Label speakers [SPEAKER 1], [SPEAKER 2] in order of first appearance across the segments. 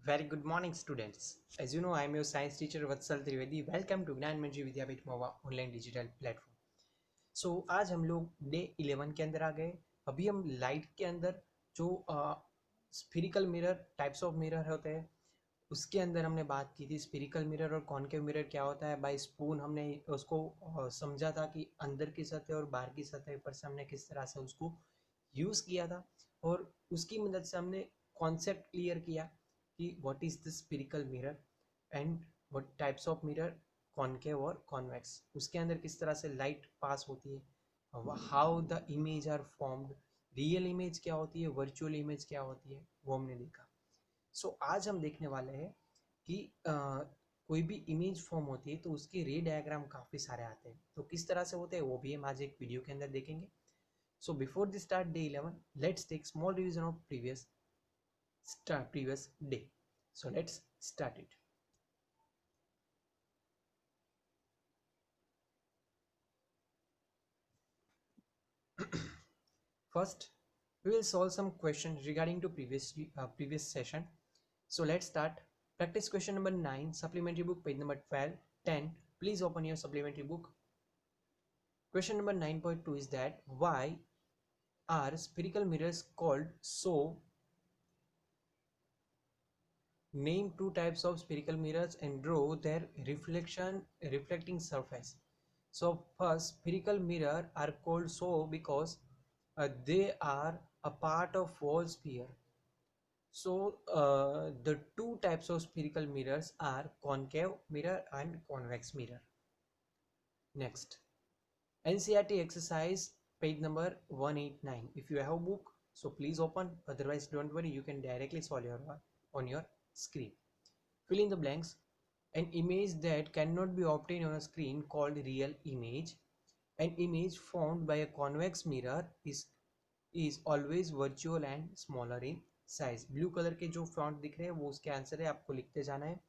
[SPEAKER 1] Very good morning, students. As you know, I am your science teacher Vatsal Trivedi. Welcome to ज्ञान मंजी विद्यापीठ महुआ online digital platform. सो आज हम लोग day 11 के अंदर आ गए. अभी हम लाइट के अंदर जो स्फिरिकल मिरर टाइप्स ऑफ मिरर होते हैं उसके अंदर हमने बात की थी. स्फिरिकल मिरर और कॉनकेव मिरर क्या होता है. बाय स्पून हमने उसको समझा था कि अंदर की सतह और बाहर की सतह पर से हमने किस तरह से उसको यूज़ किया था और उसकी मदद से हमने कॉन्सेप्ट क्लियर किया कि what is the spherical mirror and what types of mirror concave और कॉन्वेक्स, उसके अंदर किस तरह से लाइट पास होती है, how the image are formed, real image क्या होती है, वर्चुअल इमेज क्या होती है, वो हमने देखा. आज हम देखने वाले हैं कि कोई भी इमेज फॉर्म होती है तो उसके रे डायग्राम काफ़ी सारे आते हैं. तो किस तरह से होते हैं वो भी हम आज एक वीडियो के अंदर देखेंगे. So before the start day 11, let's take small revision of previous day. So let's start it. First, we will solve some questions regarding to previous session. So let's start. Practice question number 9, supplementary book, page number 12, 10. Please open your supplementary book. Question number 9.2 is that why are spherical mirrors called so? Name two types of spherical mirrors and draw their reflecting surface. So first, spherical mirror are called so because they are a part of whole sphere. So the two types of spherical mirrors are concave mirror and convex mirror. Next, NCERT exercise page number 189. If you have a book, so please open. Otherwise, don't worry. You can directly solve on your screen. Fill in the blanks. An image that cannot be obtained on a screen called real image. An image formed by a convex mirror is always virtual and smaller in size. Blue color के जो font दिख रहे हैं वो उसके answer है, आपको लिखते जाना है.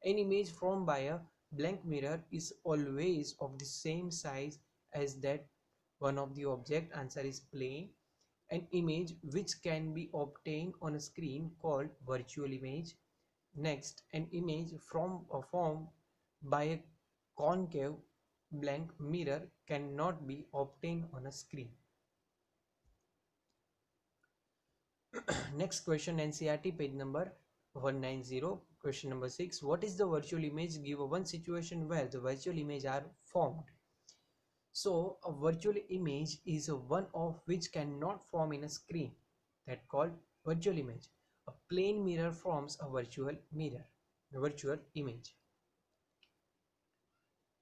[SPEAKER 1] An image formed by a blank mirror is always of the same size as that one of the object. Answer is plane. An image which can be obtained on a screen called virtual image. Next, an image from formed by a concave blank mirror cannot be obtained on a screen. Next question, NCERT page number 190. Question number 6. What is the virtual image? Give one situation where the virtual image are formed. So a virtual image is one of which cannot form in a screen, that called virtual image. A plane mirror forms a virtual image.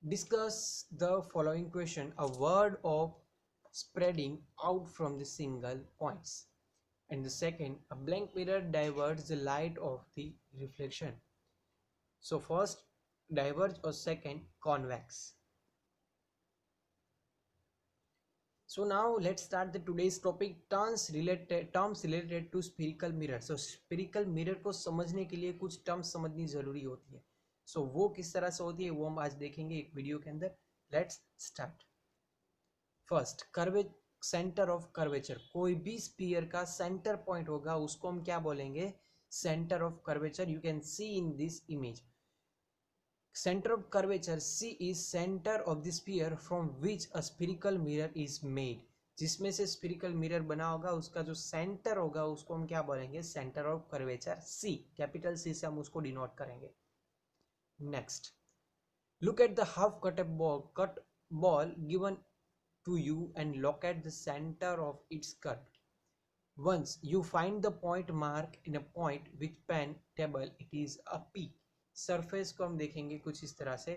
[SPEAKER 1] Discuss the following question. A word of spreading out from the single points. And the second, a blank mirror diverts the light of the reflection. So first, diverge, or second, convex. So now let's start the today's topic, terms related to spherical mirror. So spherical mirror को समझने के लिए कुछ terms समझनी जरूरी होती है. So वो किस तरह से होती है वो हम आज देखेंगे एक वीडियो के अंदर. Let's start. First, centre of curvature. कोई भी स्पीयर का सेंटर पॉइंट होगा उसको हम क्या बोलेंगे? Centre of curvature. You can see in this image. Center of curvature C is center of the sphere from which a spherical mirror is made. जिसमें से स्फिरिकल मिरर बना होगा उसका जो सेंटर होगा उसको हम क्या बोलेंगे? Centre of curvature C. Capital C से हम उसको डिनोट करेंगे. Next, look at the half cut ball given to you and locate the center of its cut. Once you find the point mark in a point with pen table, it is a P. Surface को हम देखेंगे कुछ इस तरह से.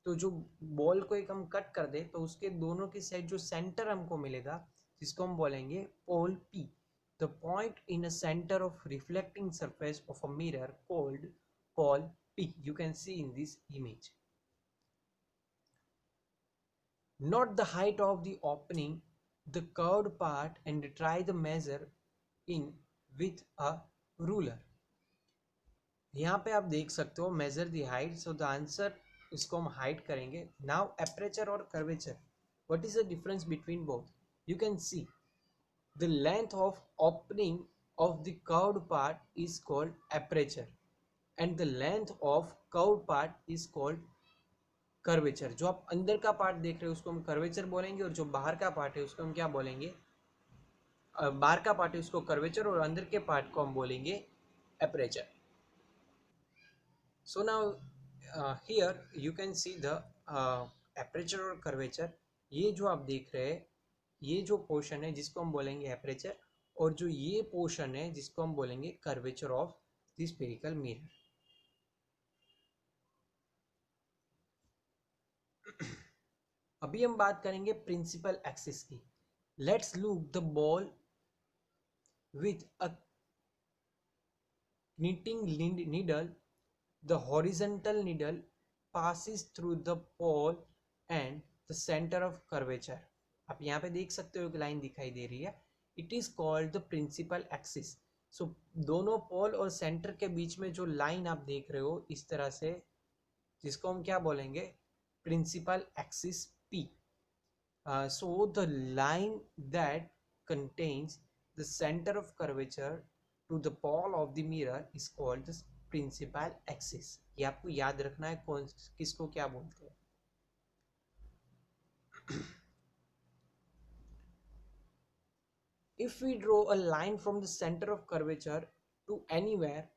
[SPEAKER 1] तो जो ball को एक हम कट कर दे तो उसके दोनों की साइड जो सेंटर हमको मिलेगा जिसको हम बोलेंगे pole P. The point in a centre of reflecting surface of a mirror called pole P. You can see in this image. Note the height of the opening, the curved part, and try the measure in with a ruler. यहाँ पे आप देख सकते हो measure the height. So the answer इसको हम height करेंगे. Now aperture और curvature. What is the difference between both? You can see the length of opening of the curved part is called aperture. And the length of curve part is called curvature. जो आप अंदर का part देख रहे हो उसको हम curvature बोलेंगे, और जो बाहर का पार्ट है उसको हम क्या बोलेंगे, बाहर का पार्ट है उसको कर्वेचर, और अंदर के पार्ट को हम बोलेंगे aperture. So now here you can see the aperture और कर्वेचर। ये जो आप देख रहे हैं, ये जो पोर्शन है जिसको हम बोलेंगे एपरेचर, और जो ये पोर्शन है जिसको हम बोलेंगे curvature of the spherical mirror. अभी हम बात करेंगे प्रिंसिपल एक्सिस की। Let's look the ball with a knitting needle. The horizontal needle passes through the pole and the center of curvature. आप यहाँ पे देख सकते हो एक लाइन दिखाई दे रही है, it is called the principal axis. So दोनों पोल और सेंटर के बीच में जो लाइन आप देख रहे हो इस तरह से, जिसको हम क्या बोलेंगे, principal axis P. So the line that contains the center of curvature to the pole of the mirror is called the principal axis। ये आपको याद रखना है कौन किसको क्या बोलते हैं। If we draw a line from the center of curvature to anywhere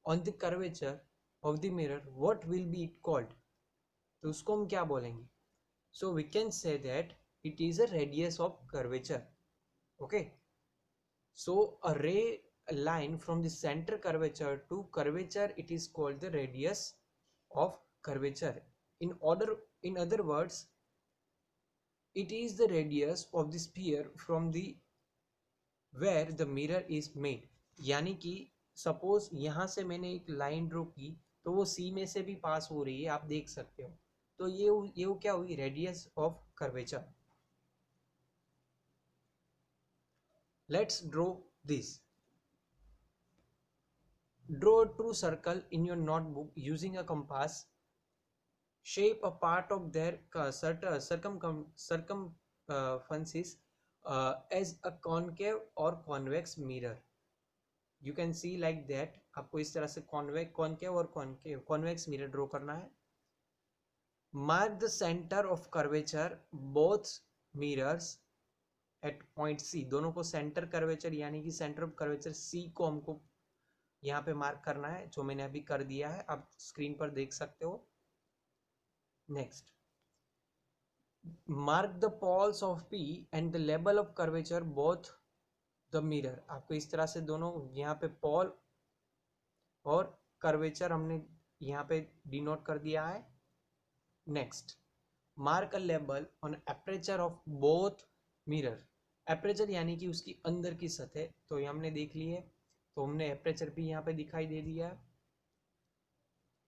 [SPEAKER 1] on the curvature of the mirror, what will be it called? तो उसको हम क्या बोलेंगे? So we can say that it is a radius of curvature. Okay. So a ray line from the center curvature to curvature, it is called the radius of curvature. In other words, it is the radius of the sphere from the where the mirror is made। यानी कि suppose यहाँ से मैंने एक line draw की तो वो सी में से भी पास हो रही है, आप देख सकते हो। तो ये क्या हुई, radius of curvature. Let's draw this. Draw a true circle in your notebook using a compass. Shape a part of their circumferences as a concave or convex mirror. You can see like that। आपको इस तरह से concave और convex mirror draw करना है। Mark the center of curvature both mirrors at point C। दोनों को centre curvature यानी कि सेंटर ऑफ कर्वेचर C को हमको यहाँ पे मार्क करना है, जो मैंने अभी कर दिया है, आप स्क्रीन पर देख सकते हो। Next, mark the poles of P and the level of curvature both the mirror. आपको इस तरह से दोनों यहाँ पे पोल और कर्वेचर हमने यहाँ पे डिनोट कर दिया है। Next, mark a level on aperture of both mirror. Aperture यानी कि उसकी अंदर की सतह, तो ये हमने देख ली है, तो हमने एपरेचर भी यहाँ पे दिखाई दे दिया है।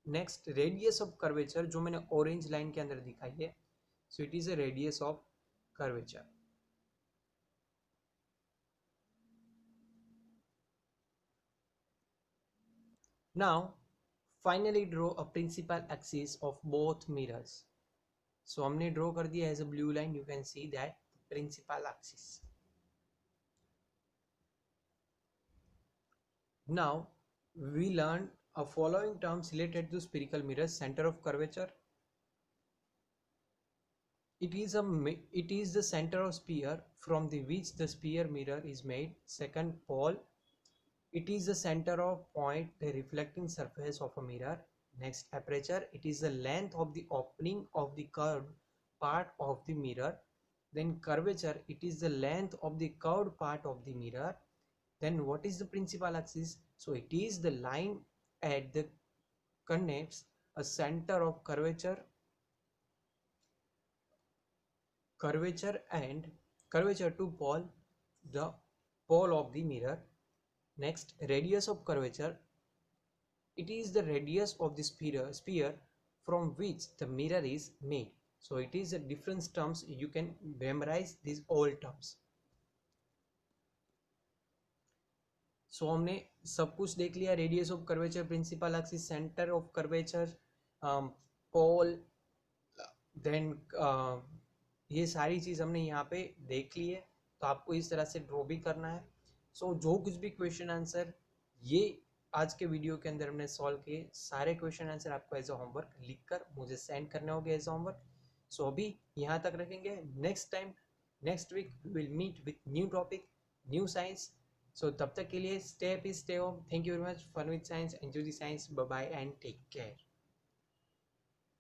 [SPEAKER 1] नेक्स्ट, रेडियस ऑफ कर्वेचर, जो मैंने ऑरेंज लाइन के अंदर दिखाई है, so it is a radius of curvature. Now finally draw a principal axis of both mirrors. So हमने ड्रॉ कर दिया as a blue line, you can see that principal axis. Now we learned a following terms related to spherical mirrors: center of curvature, it is the center of sphere from the which the sphere mirror is made. Second, pole, it is the center of point the reflecting surface of a mirror. Next, aperture, it is the length of the opening of the curved part of the mirror. Then curvature, it is the length of the curved part of the mirror. Then what is the principal axis? So it is the line at the connects a center of curvature and curvature to pole, the pole of the mirror. Next, radius of curvature, it is the radius of the sphere from which the mirror is made. So it is a different terms, you can memorize these all terms। So हमने सब कुछ देख लिया, radius of curvature, principal axis, centre of curvature, pole, then ये सारी चीज़ हमने यहाँ पे देख ली है। तो आपको इस तरह से ड्रॉ भी करना है। सो जो कुछ भी क्वेश्चन आंसर ये आज के वीडियो के अंदर हमने सॉल्व किए सारे क्वेश्चन आंसर आपको एज अ होमवर्क लिखकर मुझे सेंड करने होंगे एज अ होमवर्क। सो अभी यहाँ तक रखेंगे। Next time next week we will meet with new topic, new science. So तब तक के लिए stay happy, stay home. Thank you very much. Fun with science, enjoy the science. Bye bye and take care.